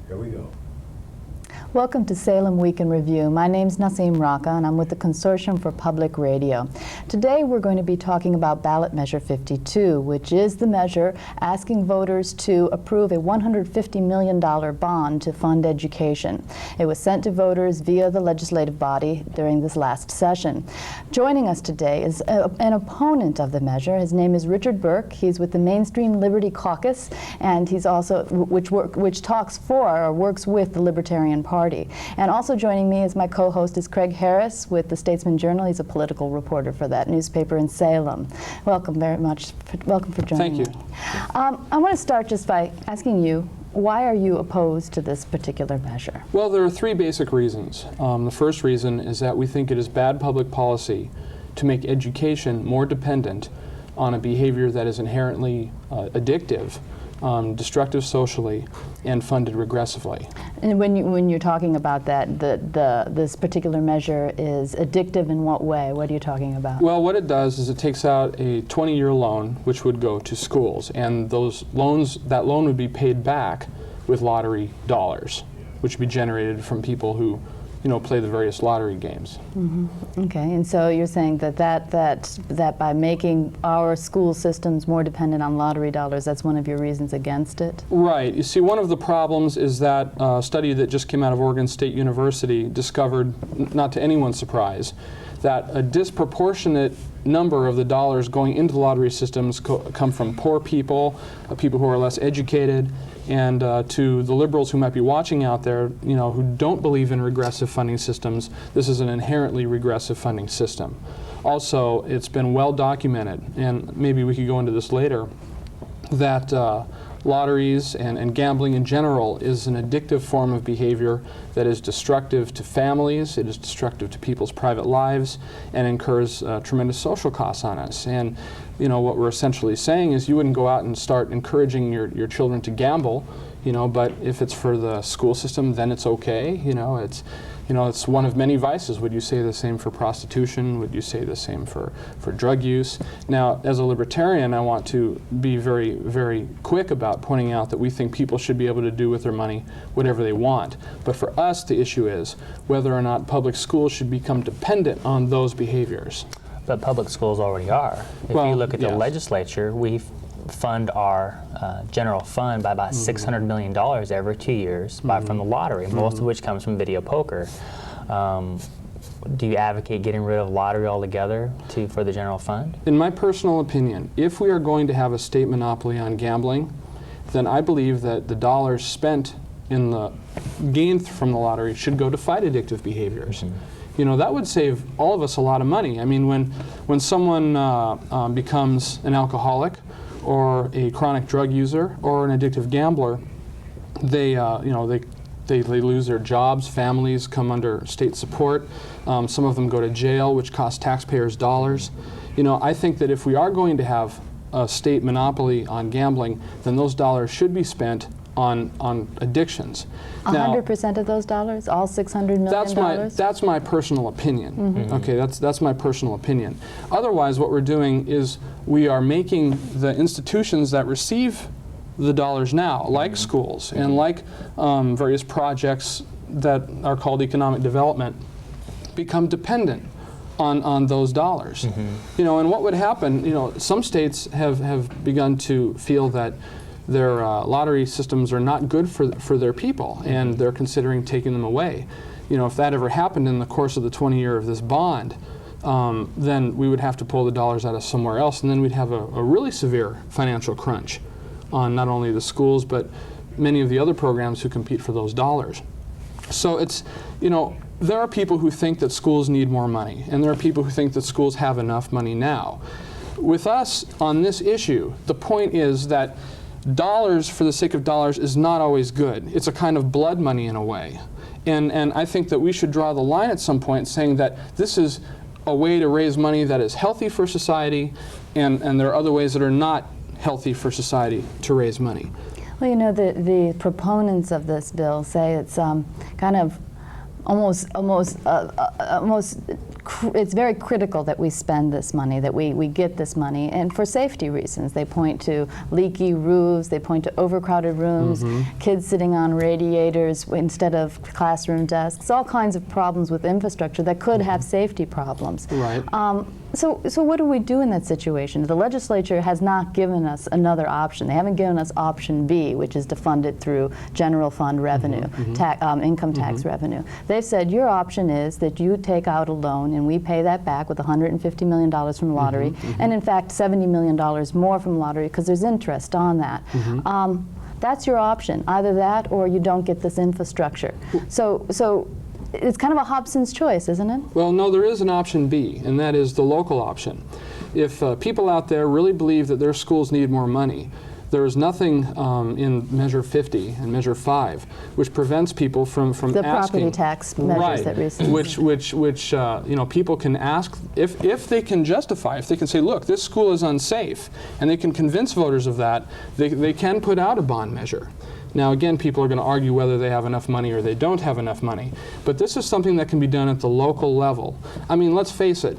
Here we go. Welcome to Salem Week in Review. My name's Naseem Raka, and I'm with the Consortium for Public Radio. Today we're going to be talking about Ballot Measure 52, which is the measure asking voters to approve a $150 million bond to fund education. It was sent to voters via the legislative body during this last session. Joining us today is an opponent of the measure. His name is Richard Burke. He's with the Mainstream Liberty Caucus, and he's also which talks for or works with the Libertarian Party. And also joining me as my co-host is Craig Harris with the Statesman Journal. He's a political reporter for that newspaper in Salem. Welcome very much. Welcome for joining me. Thank you. I want to start just by asking you, why are you opposed to this particular measure? Well, there are three basic reasons. The first reason is that we think it is bad public policy to make education more dependent on a behavior that is inherently addictive, destructive socially, and funded regressively. And when you're talking about that, this particular measure is addictive in what way? What are you talking about? Well, what it does is it takes out a 20-year loan which would go to schools, and that loan would be paid back with lottery dollars, which would be generated from people who play the various lottery games. Mm-hmm. Okay, and so you're saying that by making our school systems more dependent on lottery dollars, that's one of your reasons against it? Right. You see, one of the problems is that a study that just came out of Oregon State University discovered, not to anyone's surprise, that a disproportionate number of the dollars going into the lottery systems come from poor people, people who are less educated, and to the liberals who might be watching out there, who don't believe in regressive funding systems, this is an inherently regressive funding system. Also, it's been well documented, and maybe we could go into this later, that lotteries and gambling in general is an addictive form of behavior that is destructive to families, it is destructive to people's private lives, and incurs tremendous social costs on us. And what we're essentially saying is you wouldn't go out and start encouraging your children to gamble, but if it's for the school system, then it's okay. It's one of many vices. Would you say the same for prostitution? Would you say the same for drug use? Now, as a libertarian, I want to be very, very quick about pointing out that we think people should be able to do with their money whatever they want. But for us, the issue is whether or not public schools should become dependent on those behaviors. But public schools already are. If you look at the legislature, we fund our general fund by about $600 million every 2 years from the lottery, most of which comes from video poker. Do you advocate getting rid of lottery altogether for the general fund? In my personal opinion, if we are going to have a state monopoly on gambling, then I believe that the dollars spent in the gain from the lottery should go to fight addictive behaviors. That would save all of us a lot of money. I mean, when someone becomes an alcoholic or a chronic drug user or an addictive gambler, they lose their jobs, families come under state support, some of them go to jail, which costs taxpayers dollars. I think that if we are going to have a state monopoly on gambling, then those dollars should be spent on addictions. 100% of those dollars, all $600 million? That's my personal opinion. Okay, that's my personal opinion. Otherwise, what we're doing is we are making the institutions that receive the dollars now, like schools and like various projects that are called economic development, become dependent on those dollars. And what would happen? Some states have begun to feel that their lottery systems are not good for their people, and they're considering taking them away. If that ever happened in the course of the 20-year of this bond, then we would have to pull the dollars out of somewhere else, and then we'd have a really severe financial crunch on not only the schools, but many of the other programs who compete for those dollars. So it's, there are people who think that schools need more money, and there are people who think that schools have enough money now. With us on this issue, the point is that dollars for the sake of dollars is not always good. It's a kind of blood money in a way. And I think that we should draw the line at some point saying that this is a way to raise money that is healthy for society, and there are other ways that are not healthy for society to raise money. Well, the proponents of this bill say it's kind of almost it's very critical that we spend this money, that we get this money, and for safety reasons. They point to leaky roofs, they point to overcrowded rooms, kids sitting on radiators instead of classroom desks, all kinds of problems with infrastructure that could have safety problems. Right. So what do we do in that situation? The legislature has not given us another option. They haven't given us option B, which is to fund it through general fund revenue, income tax revenue. They've said your option is that you take out a loan and we pay that back with $150 million from lottery, and in fact $70 million more from lottery because there's interest on that. That's your option, either that or you don't get this infrastructure. So it's kind of a Hobson's choice, isn't it? Well, no, there is an option B, and that is the local option. If people out there really believe that their schools need more money, there is nothing in Measure 50 and Measure 5 which prevents people from asking. The property tax measures that recently. Which you know, people can ask if they can justify, if they can say, look, this school is unsafe, and they can convince voters of that, they can put out a bond measure. Now again, people are going to argue whether they have enough money or they don't have enough money. But this is something that can be done at the local level. I mean, let's face it.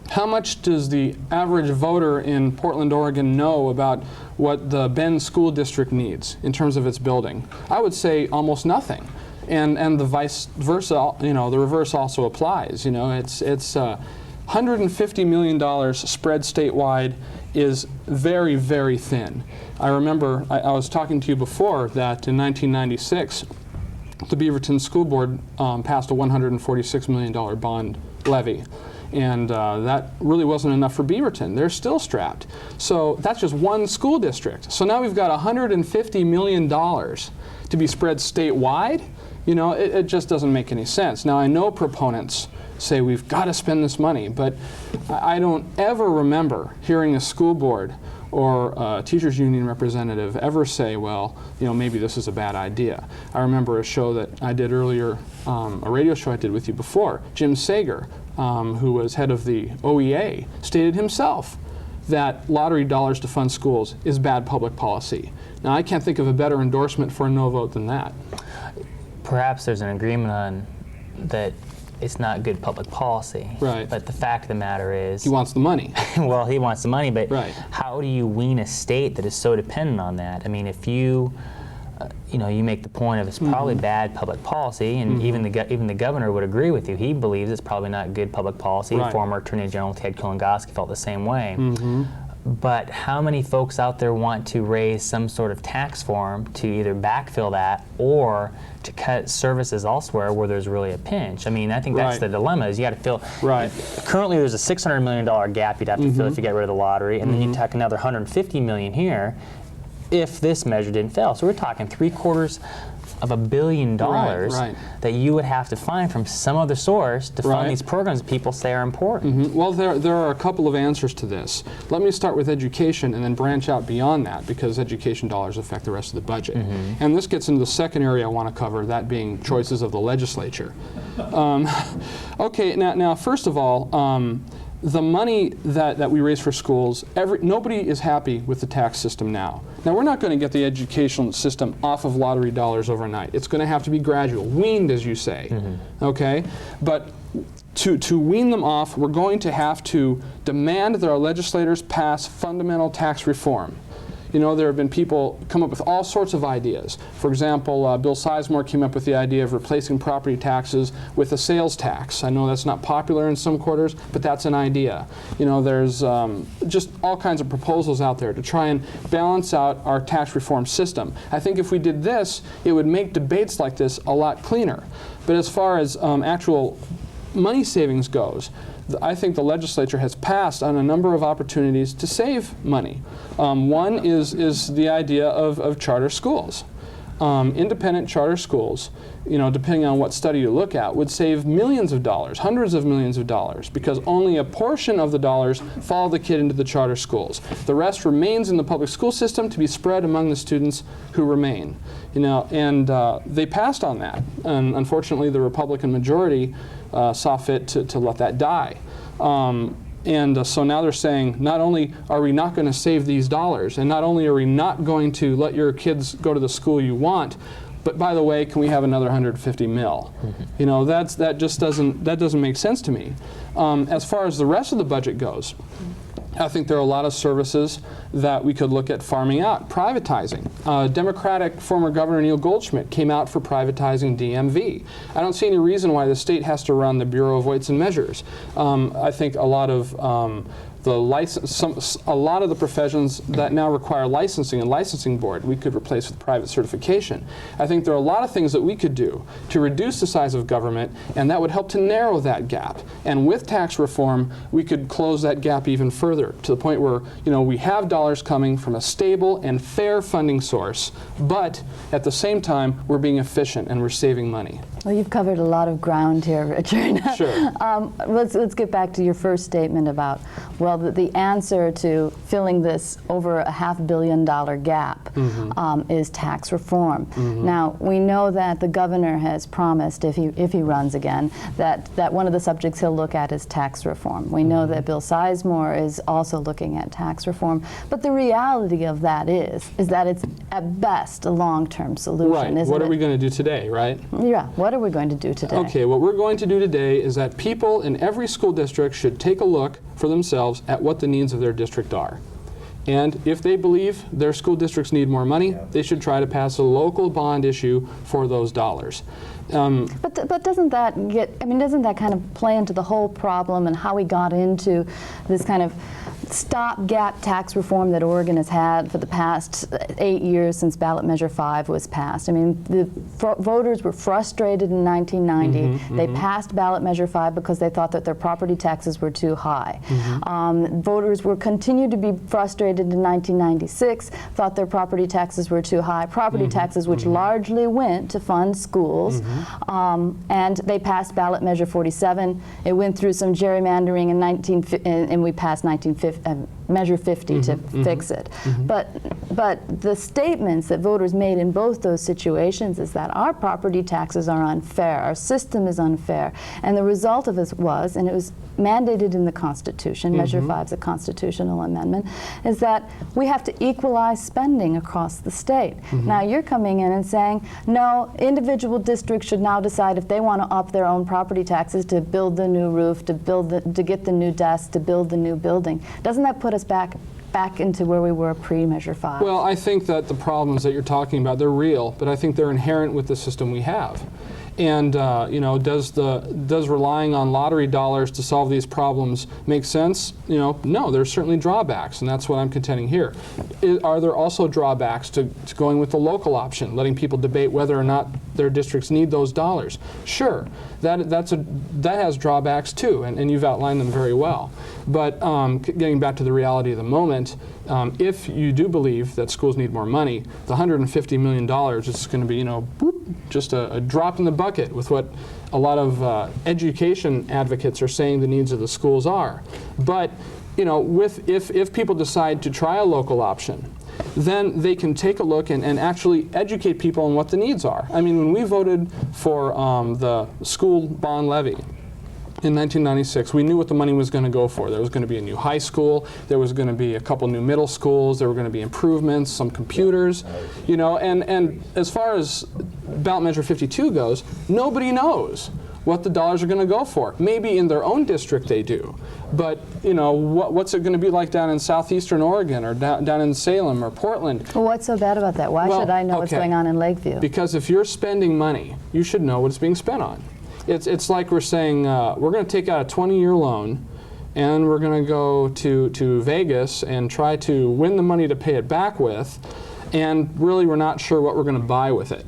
How much does the average voter in Portland, Oregon know about what the Bend School District needs in terms of its building? I would say almost nothing. And the vice versa, you know, the reverse also applies. You know, it's $150 million spread statewide is very, very thin. I remember I was talking to you before that in 1996, the Beaverton School Board passed a $146 million bond levy. And that really wasn't enough for Beaverton. They're still strapped. So that's just one school district. So now we've got $150 million to be spread statewide. You know, it just doesn't make any sense. Now I know proponents say we've got to spend this money, but I don't ever remember hearing a school board or a teachers union representative ever say, well, you know, maybe this is a bad idea. I remember a show that I did earlier, a radio show I did with you before. Jim Sager, who was head of the OEA, stated himself that lottery dollars to fund schools is bad public policy. Now, I can't think of a better endorsement for a no vote than that. Perhaps there's an agreement on that it's not good public policy. Right. But the fact of the matter is... He wants the money. Well, he wants the money, but right. How do you wean a state that is so dependent on that? I mean, if you... you know, you make the point of it's probably bad public policy, and even the governor would agree with you. He believes it's probably not good public policy. Right. Former Attorney General Ted Kulongoski felt the same way. But how many folks out there want to raise some sort of tax form to either backfill that or to cut services elsewhere where there's really a pinch? I mean, I think that's the dilemma. Is you got to fill. Right. Currently, there's a $600 million gap you'd have to fill if you get rid of the lottery, and then you tack another $150 million here if this measure didn't fail. So we're talking $750 million that you would have to find from some other source to fund these programs that people say are important. Well, there are a couple of answers to this. Let me start with education and then branch out beyond that, because education dollars affect the rest of the budget. And this gets into the second area I want to cover, that being choices of the legislature. Okay, now first of all, the money that we raise for schools, nobody is happy with the tax system now. Now, we're not going to get the educational system off of lottery dollars overnight. It's going to have to be gradual, weaned, as you say, okay? But to wean them off, we're going to have to demand that our legislators pass fundamental tax reform. You know, there have been people come up with all sorts of ideas. For example, Bill Sizemore came up with the idea of replacing property taxes with a sales tax. I know that's not popular in some quarters, but that's an idea. You know, there's just all kinds of proposals out there to try and balance out our tax reform system. I think if we did this, it would make debates like this a lot cleaner. But as far as actual money savings goes, I think the legislature has passed on a number of opportunities to save money. One is the idea of charter schools. Independent charter schools, you know, depending on what study you look at, would save millions of dollars, hundreds of millions of dollars, because only a portion of the dollars follow the kid into the charter schools. The rest remains in the public school system to be spread among the students who remain. You know, and they passed on that. And unfortunately, the Republican majority saw fit to let that die. So now they're saying, not only are we not going to save these dollars, and not only are we not going to let your kids go to the school you want, but by the way, can we have another 150 mil? You know, that just doesn't make sense to me. As far as the rest of the budget goes, I think there are a lot of services that we could look at farming out, privatizing. Democratic former Governor Neil Goldschmidt came out for privatizing DMV. I don't see any reason why the state has to run the Bureau of Weights and Measures. I think a lot of a lot of the professions that now require licensing and licensing board we could replace with private certification. I think there are a lot of things that we could do to reduce the size of government, and that would help to narrow that gap. And with tax reform, we could close that gap even further to the point where, you know, we have dollars coming from a stable and fair funding source, but at the same time we're being efficient and we're saving money. Well, you've covered a lot of ground here, Richard. Sure. Let's get back to your first statement about, well, the answer to filling this over $500 million gap is tax reform. Now, we know that the governor has promised, if he runs again, that one of the subjects he'll look at is tax reform. We know that Bill Sizemore is also looking at tax reform, but the reality of that is that it's at best a long-term solution, right. isn't What it? are we going to do today, right? Yeah. What are we going to do today? Okay, what we're going to do today is that people in every school district should take a look for themselves at what the needs of their district are. And if they believe their school districts need more money, they should try to pass a local bond issue for those dollars. But doesn't that doesn't that kind of play into the whole problem and how we got into this kind of stopgap tax reform that Oregon has had for the past 8 years since Ballot Measure 5 was passed? I mean, the voters were frustrated in 1990. They passed Ballot Measure 5 because they thought that their property taxes were too high. Voters were continued to be frustrated in 1996, thought their property taxes were too high. Property taxes, which largely went to fund schools, and they passed Ballot Measure 47. It went through some gerrymandering and we passed Measure 50 to fix it. But the statements that voters made in both those situations is that our property taxes are unfair, our system is unfair, and the result of it was, and it was mandated in the Constitution, Measure 5 is a constitutional amendment, is that we have to equalize spending across the state. Now you're coming in and saying, no, individual districts should now decide if they want to up their own property taxes to build the new roof, to get the new desk, to build the new building. Doesn't that put us back into where we were pre-Measure 5? Well, I think that the problems that you're talking about, they're real, but I think they're inherent with the system we have. And you know, does relying on lottery dollars to solve these problems make sense? You know, no, there's certainly drawbacks, and that's what I'm contending here. Are there also drawbacks to going with the local option, letting people debate whether or not their districts need those dollars? Sure, that has drawbacks too, and you've outlined them very well. But getting back to the reality of the moment, if you do believe that schools need more money, the $150 million is going to be, you know, boop, just a drop in the bucket with what a lot of education advocates are saying the needs of the schools are. But, you know, if people decide to try a local option, then they can take a look and actually educate people on what the needs are. I mean, when we voted for the school bond levy in 1996, we knew what the money was going to go for. There was going to be a new high school, there was going to be a couple new middle schools, there were going to be improvements, some computers, you know, and as far as Ballot Measure 52 goes, nobody knows what the dollars are going to go for. Maybe in their own district they do, but you know, what's it going to be like down in southeastern Oregon or down in Salem or Portland? Well, what's so bad about that? Why should I know what's going on in Lakeview? Because if you're spending money, you should know what it's being spent on. It's like we're saying, we're going to take out a 20-year loan and we're going to go to Vegas and try to win the money to pay it back with, and really we're not sure what we're going to buy with it.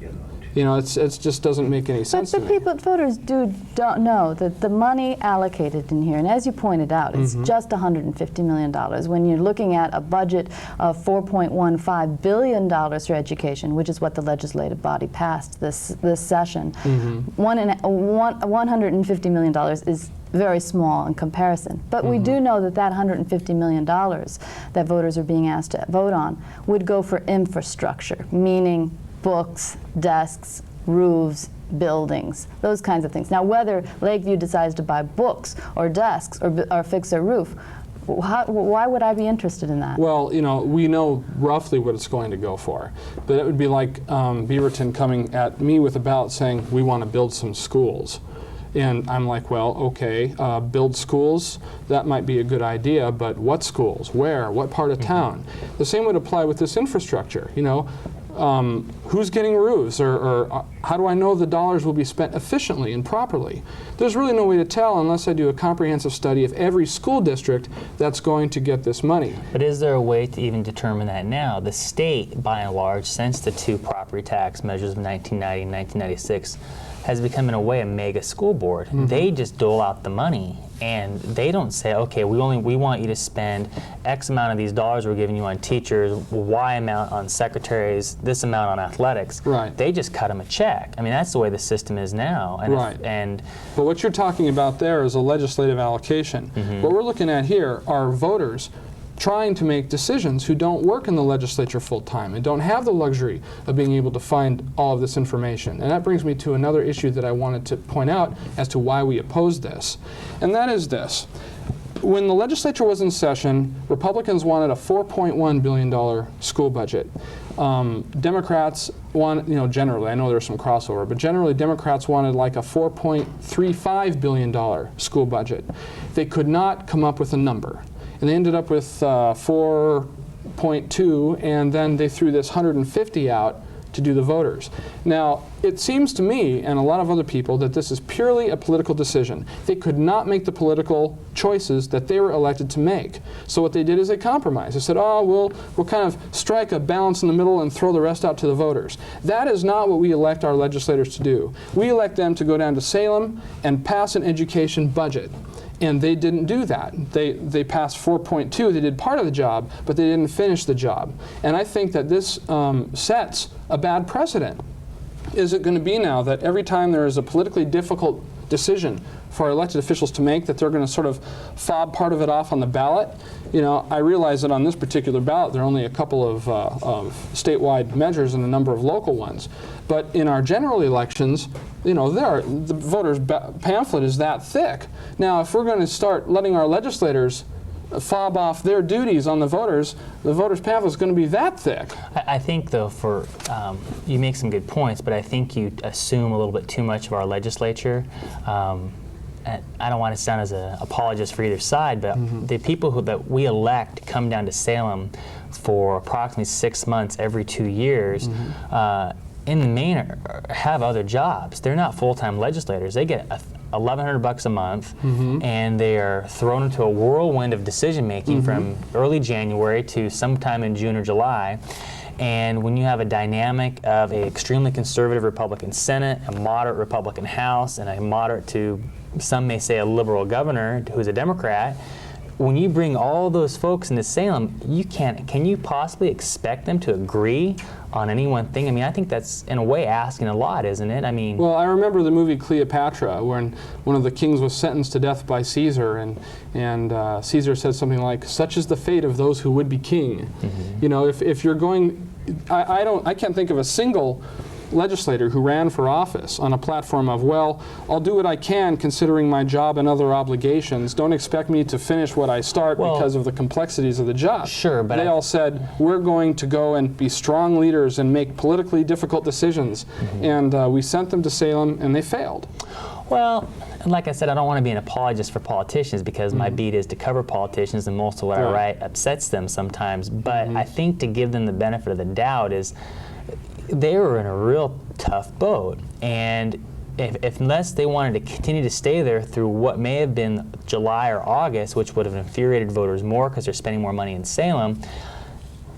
You know, it just doesn't make any sense to me. But voters don't know that the money allocated in here, and as you pointed out, it's just $150 million. When you're looking at a budget of $4.15 billion for education, which is what the legislative body passed this session, $150 million is very small in comparison. But we do know that $150 million that voters are being asked to vote on would go for infrastructure, meaning books, desks, roofs, buildings, those kinds of things. Now, whether Lakeview decides to buy books or desks or fix their roof, Why would I be interested in that? Well, you know, we know roughly what it's going to go for, but it would be like Beaverton coming at me with a ballot saying, we want to build some schools. And I'm like, well, okay, build schools, that might be a good idea, but what schools? Where? What part of town? The same would apply with this infrastructure, you know. Who's getting roofs, or how do I know the dollars will be spent efficiently and properly? There's really no way to tell unless I do a comprehensive study of every school district that's going to get this money. But is there a way to even determine that now? The state, by and large, since the two property tax measures of 1990 and 1996, has become in a way a mega school board. They just dole out the money, and they don't say, okay, we want you to spend X amount of these dollars we're giving you on teachers, Y amount on secretaries, this amount on athletics. Right. They just cut them a check. I mean, that's the way the system is now. And right. But what you're talking about there is a legislative allocation. What we're looking at here are voters trying to make decisions who don't work in the legislature full-time and don't have the luxury of being able to find all of this information. And that brings me to another issue that I wanted to point out as to why we oppose this. And that is this. When the legislature was in session, Republicans wanted a $4.1 billion school budget. Democrats want, you know, generally, I know there's some crossover, but generally Democrats wanted like a $4.35 billion school budget. They could not come up with a number. And they ended up with 4.2, and then they threw this 150 out to do the voters. Now, it seems to me, and a lot of other people, that this is purely a political decision. They could not make the political choices that they were elected to make. So what they did is they compromised. They said, oh, we'll kind of strike a balance in the middle and throw the rest out to the voters. That is not what we elect our legislators to do. We elect them to go down to Salem and pass an education budget. And they didn't do that. They passed 4.2. They did part of the job, but they didn't finish the job. And I think that this sets a bad precedent. Is it going to be now that every time there is a politically difficult decision for our elected officials to make, that they're going to sort of fob part of it off on the ballot? You know, I realize that on this particular ballot there are only a couple of statewide measures and a number of local ones. But in our general elections, you know, the voters' pamphlet is that thick. Now, if we're going to start letting our legislators fob off their duties on the voters' pamphlet is going to be that thick. I think, though, you make some good points, but I think you assume a little bit too much of our legislature. And I don't want to sound as an apologist for either side, but the people that we elect come down to Salem for approximately 6 months every 2 years. In the main, have other jobs. They're not full-time legislators. They get $1,100 a month, and they are thrown into a whirlwind of decision-making from early January to sometime in June or July. And when you have a dynamic of an extremely conservative Republican Senate, a moderate Republican House, and a moderate to, some may say, a liberal governor who's a Democrat, when you bring all those folks into Salem, can you possibly expect them to agree on any one thing? I mean, I think that's, in a way, asking a lot, isn't it? I mean... Well, I remember the movie Cleopatra, when one of the kings was sentenced to death by Caesar, and Caesar said something like, "Such is the fate of those who would be king." You know, if you're going... I can't think of a single legislator who ran for office on a platform of, well, I'll do what I can considering my job and other obligations. Don't expect me to finish what I start because of the complexities of the job. Sure, but they all said, we're going to go and be strong leaders and make politically difficult decisions. And we sent them to Salem, and they failed. Well, like I said, I don't want to be an apologist for politicians because my beat is to cover politicians, and most of what I write upsets them sometimes. But I think to give them the benefit of the doubt is they were in a real tough boat, and unless they wanted to continue to stay there through what may have been July or August, which would have infuriated voters more because they're spending more money in Salem,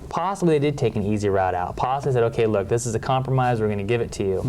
possibly they did take an easy route out. Possibly said, okay, look, this is a compromise, we're going to give it to you.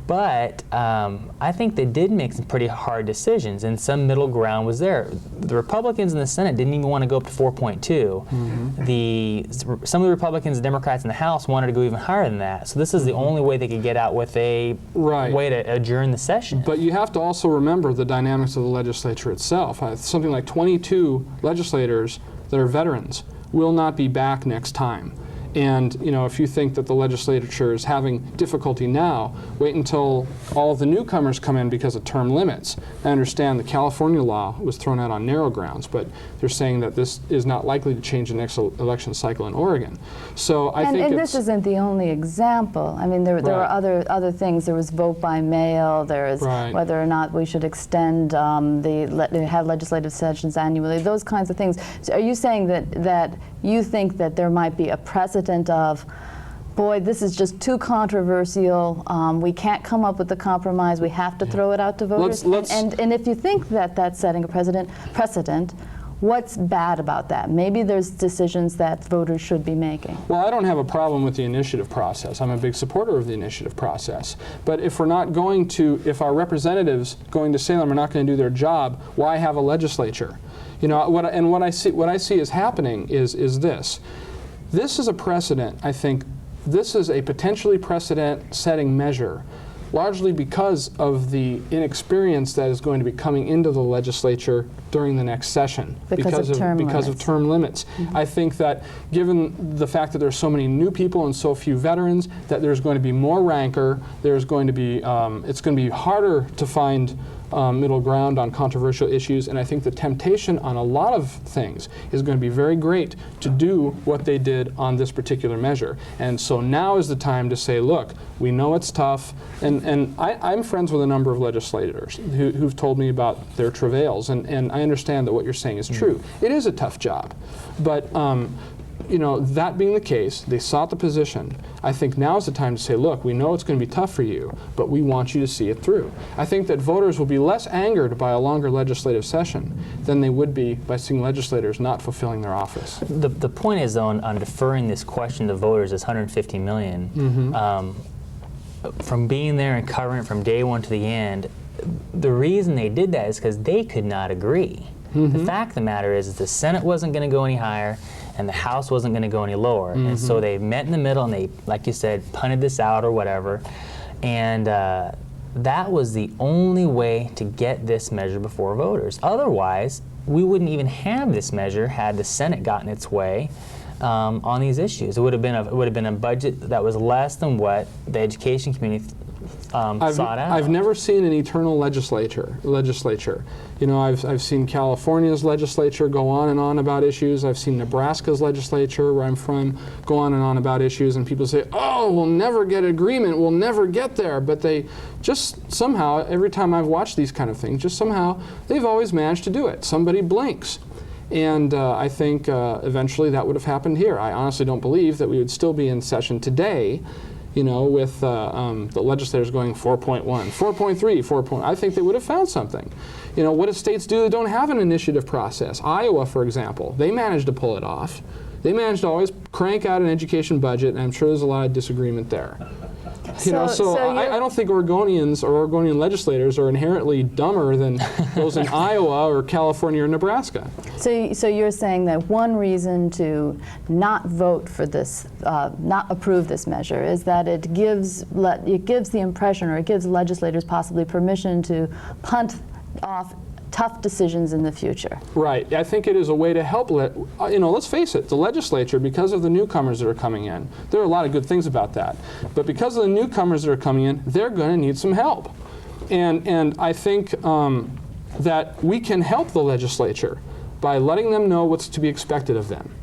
But I think they did make some pretty hard decisions, and some middle ground was there. The Republicans in the Senate didn't even want to go up to 4.2. Some of the Republicans and Democrats in the House wanted to go even higher than that. So this is the only way they could get out with a way to adjourn the session. But you have to also remember the dynamics of the legislature itself. Something like 22 legislators that are veterans will not be back next time. And if you think that the legislature is having difficulty now, wait until all of the newcomers come in because of term limits. I understand the California law was thrown out on narrow grounds, but they're saying that this is not likely to change the next election cycle in Oregon. So I think and this isn't the only example. I mean, there are other things. There was vote by mail. There is whether or not we should extend have legislative sessions annually. Those kinds of things. So are you saying that you think that there might be a precedent of, boy, this is just too controversial, we can't come up with a compromise, we have to throw it out to voters? And if you think that that's setting a precedent, what's bad about that? Maybe there's decisions that voters should be making. Well, I don't have a problem with the initiative process. I'm a big supporter of the initiative process. But if we're not going to, if our representatives going to Salem are not going to do their job, why have a legislature? What I see is happening is this. This is a precedent, I think. This is a potentially precedent-setting measure, largely because of the inexperience that is going to be coming into the legislature during the next session because of term limits. Mm-hmm. I think that given the fact that there's so many new people and so few veterans, that there's going to be more rancor. There's going to be it's going to be harder to find middle ground on controversial issues, and I think the temptation on a lot of things is going to be very great to do what they did on this particular measure. And so now is the time to say, look, we know it's tough, and I'm friends with a number of legislators who've told me about their travails, and I understand that what you're saying is true. It is a tough job, but that being the case, they sought the position. I think now is the time to say, look, we know it's going to be tough for you, but we want you to see it through. I think that voters will be less angered by a longer legislative session than they would be by seeing legislators not fulfilling their office. The point is, though, on deferring this question to voters, is $150 million. Mm-hmm. From being there and covering it from day one to the end, the reason they did that is because they could not agree. Mm-hmm. The fact of the matter is the Senate wasn't going to go any higher, and the House wasn't going to go any lower. Mm-hmm. And so they met in the middle, and they, like you said, punted this out or whatever. And that was the only way to get this measure before voters. Otherwise, we wouldn't even have this measure had the Senate gotten its way on these issues. It would have been a budget that was less than what the education community sought out. I've never seen an eternal legislature. I've seen California's legislature go on and on about issues. I've seen Nebraska's legislature, where I'm from, go on and on about issues, and people say, oh, we'll never get agreement, we'll never get there. But they just somehow, every time I've watched these kind of things, just somehow, they've always managed to do it. Somebody blinks. And I think eventually that would have happened here. I honestly don't believe that we would still be in session today, with the legislators going 4.1, 4.3, 4. I think they would have found something. What do states do that don't have an initiative process? Iowa, for example, they managed to pull it off. They managed to always crank out an education budget, and I'm sure there's a lot of disagreement there. I don't think Oregonians or Oregonian legislators are inherently dumber than those in Iowa or California or Nebraska. So you're saying that one reason to not vote for this, not approve this measure, is that it gives the impression, or it gives legislators possibly permission to punt off tough decisions in the future. Right. I think it is a way to help, let's face it, the legislature, because of the newcomers that are coming in, there are a lot of good things about that, but because of the newcomers that are coming in, they're going to need some help. And I think that we can help the legislature by letting them know what's to be expected of them.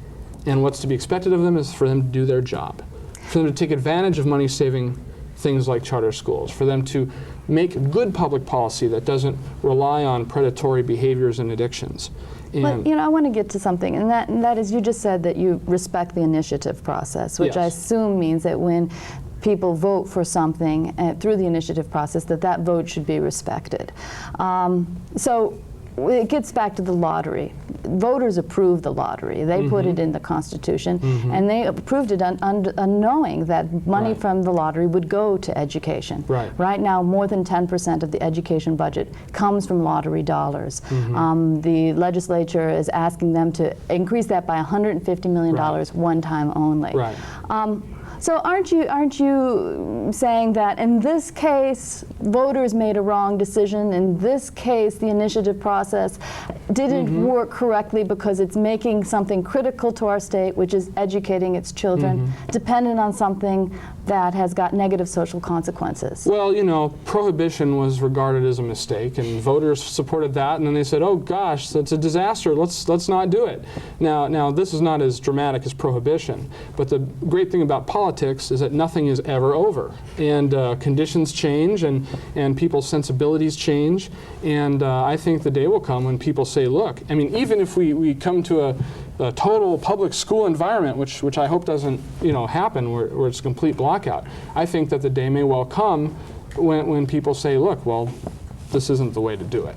And what's to be expected of them is for them to do their job, for them to take advantage of money-saving things like charter schools, for them to make good public policy that doesn't rely on predatory behaviors and addictions. But I want to get to something, and that is, you just said that you respect the initiative process, which I assume means that when people vote for something through the initiative process, that vote should be respected. So it gets back to the lottery. Voters approved the lottery. They put it in the Constitution, and they approved it unknowing that money from the lottery would go to education. Right now, more than 10% of the education budget comes from lottery dollars. The legislature is asking them to increase that by $150 million one time only. So aren't you saying that in this case, voters made a wrong decision? In this case, the initiative process didn't work correctly because it's making something critical to our state, which is educating its children, dependent on something that has got negative social consequences. Well, you know, prohibition was regarded as a mistake, and voters supported that, and then they said, "Oh gosh, that's a disaster. Let's not do it." Now this is not as dramatic as prohibition, but the great thing about politics is that nothing is ever over, and conditions change, and people's sensibilities change, and I think the day will come when people say, "Look, I mean, even if we come to a total public school environment, which I hope doesn't, you know, happen, where it's a complete blackout. I think that the day may well come when people say, look, well, this isn't the way to do it.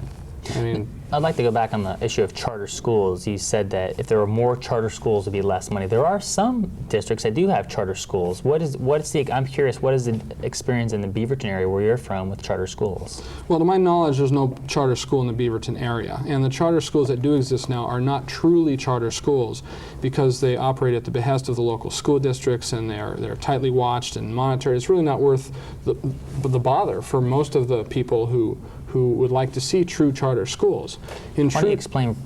I mean, I'd like to go back on the issue of charter schools. You said that if there were more charter schools, it would be less money. There are some districts that do have charter schools. I'm curious, what is the experience in the Beaverton area where you're from with charter schools? Well, to my knowledge, there's no charter school in the Beaverton area. And the charter schools that do exist now are not truly charter schools because they operate at the behest of the local school districts, and they're tightly watched and monitored. It's really not worth the bother for most of the people who would like to see true charter schools. Why don't you explain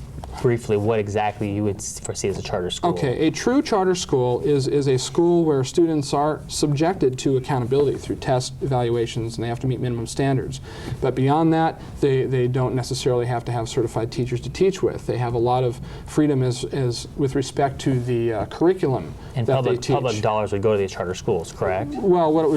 briefly what exactly you would foresee as a charter school? Okay, a true charter school is a school where students are subjected to accountability through test evaluations, and they have to meet minimum standards. But beyond that, they don't necessarily have to have certified teachers to teach with. They have a lot of freedom as with respect to the curriculum and that they teach. Public dollars would go to these charter schools, correct? Well, what it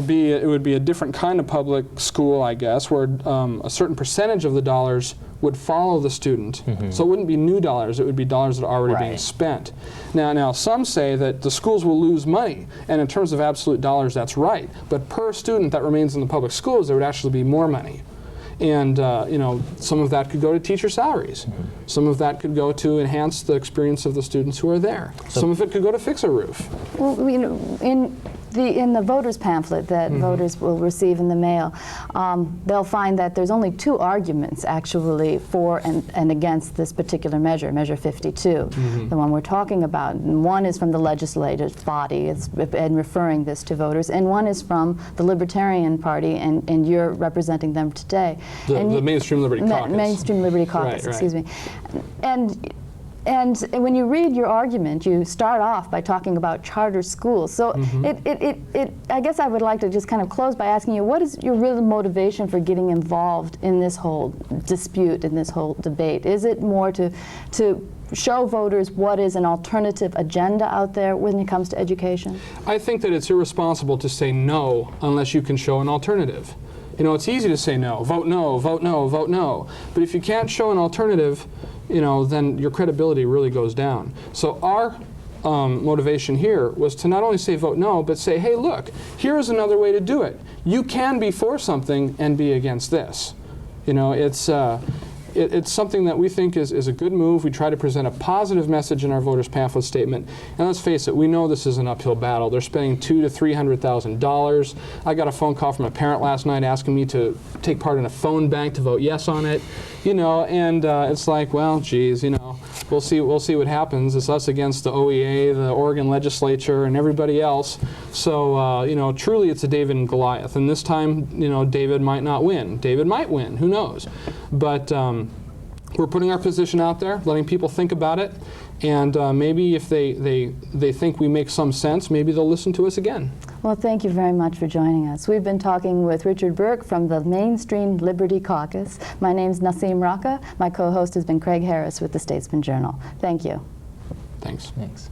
would be a different kind of public school, I guess, where a certain percentage of the dollars would follow the student. So it wouldn't be new dollars, it would be dollars that are already being spent. Now some say that the schools will lose money, and in terms of absolute dollars, that's right. But per student that remains in the public schools, there would actually be more money. And you know, some of that could go to teacher salaries. Some of that could go to enhance the experience of the students who are there. Some of it could go to fix a roof. Well, you know, in the voters pamphlet that voters will receive in the mail, they'll find that there's only two arguments actually for and against this particular measure, Measure 52, the one we're talking about. And one is from the legislative body and referring this to voters, and one is from the Libertarian Party, and you're representing them today. The Mainstream Liberty Caucus. Mainstream Liberty Caucus, excuse me. And when you read your argument, you start off by talking about charter schools. So I guess I would like to just kind of close by asking you, what is your real motivation for getting involved in this whole dispute, in this whole debate? Is it more to show voters what is an alternative agenda out there when it comes to education? I think that it's irresponsible to say no unless you can show an alternative. You know, it's easy to say no, vote no, vote no, vote no. But if you can't show an alternative, you know, then your credibility really goes down. So our motivation here was to not only say vote no, but say, hey, look, here's another way to do it. You can be for something and be against this. You know, it's something that we think is a good move. We try to present a positive message in our voters' pamphlet statement. And let's face it, we know this is an uphill battle. They're spending $200,000 to $300,000. I got a phone call from a parent last night asking me to take part in a phone bank to vote yes on it. You know, and it's like, well, geez, you know, we'll see what happens. It's us against the OEA, the Oregon legislature, and everybody else. So, you know, truly it's a David and Goliath. And this time, you know, David might not win. David might win. Who knows? But we're putting our position out there, letting people think about it, and maybe if they think we make some sense, maybe they'll listen to us again. Well, thank you very much for joining us. We've been talking with Richard Burke from the Mainstream Liberty Caucus. My name's Naseem Rocca. My co-host has been Craig Harris with the Statesman Journal. Thank you. Thanks. Thanks.